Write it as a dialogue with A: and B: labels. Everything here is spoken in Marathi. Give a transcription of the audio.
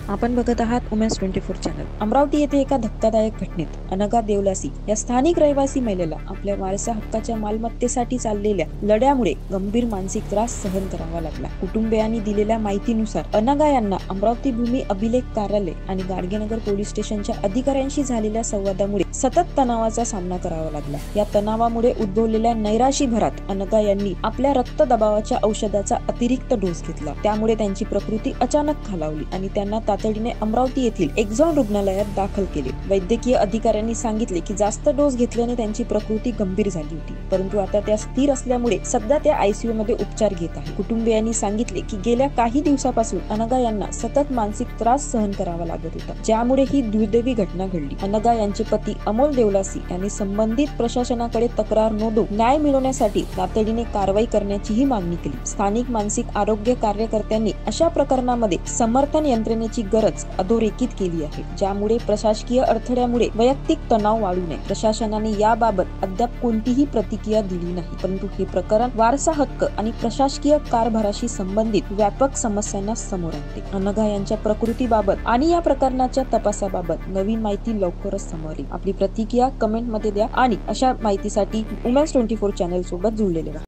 A: आपण बघत आहात उमेन्स 24 चॅनल. अमरावती येथे एका धक्कादायक घटनेत अनघा देवलासी या स्थानिक रहिवासी महिलेला आपल्या वारसा हक्काच्या मालमत्तेसाठी चाललेल्या लढ्यामुळे गंभीर मानसिक त्रास सहन करावा लागला. कुटुंबियांनी दिलेल्या माहितीनुसार अनघा यांना अमरावती भूमी अभिलेख कार्यालय आणि गाडगेनगर पोलीस स्टेशनच्या अधिकाऱ्यांशी झालेल्या संवादामुळे सतत तणावाचा सामना करावा लागला. या तणावामुळे उद्भवलेल्या नैराशी भरात अनघा यांनी आपल्या रक्तदबावाच्या औषधाचा अतिरिक्त डोस घेतला. त्यामुळे त्यांची प्रकृती अचानक खालावली आणि त्यांना तातडीने अमरावती येथील एक्झॉन रुग्णालयात दाखल केले. वैद्यकीय अधिकाऱ्यांनी सांगितले की जास्त डोस घेतल्याने त्यांची प्रकृती गंभीर झाली होती, परंतु आता त्या स्थिर असल्यामुळे सध्या त्या आयसीयू मध्ये उपचार घेत आहेत. कुटुंबियांनी सांगितले की गेल्या काही दिवसापासून अनघा यांना सतत मानसिक त्रास सहन करावा लागत होता, ज्यामुळे ही दुर्दैवी घटना घडली. अनघा यांचे पती अमोल देवलासी यांनी संबंधित प्रशासनाकडे तक्रार नोंदवून न्याय मिळवण्यासाठी तातडीने कारवाई करण्याचीही मागणी केली. स्थानिक मानसिक आरोग्य कार्यकर्त्यांनी अशा प्रकरणामध्ये समर्थन यंत्रणेची गरज अधोरेखित केली आहे, ज्यामुळे प्रशासकीय अडथळ्यामुळे वैयक्तिक तणाव वाढू नये. प्रशासनाने याबाबत अद्याप कोणतीही प्रतिक्रिया दिली नाही, परंतु हे प्रकरण वारसा हक्क आणि प्रशासकीय कारभाराशी संबंधित व्यापक समस्यांना समोर आणते. अनघा यांच्या प्रकृतीबाबत आणि या प्रकरणाच्या तपासाबाबत नवीन माहिती लवकरच समोर येईल. आपली प्रतिक्रिया कमेंट मध्ये द्या आणि अशा माहितीसाठी उमेन्स 24 चॅनल सोबत जुळलेले राहा.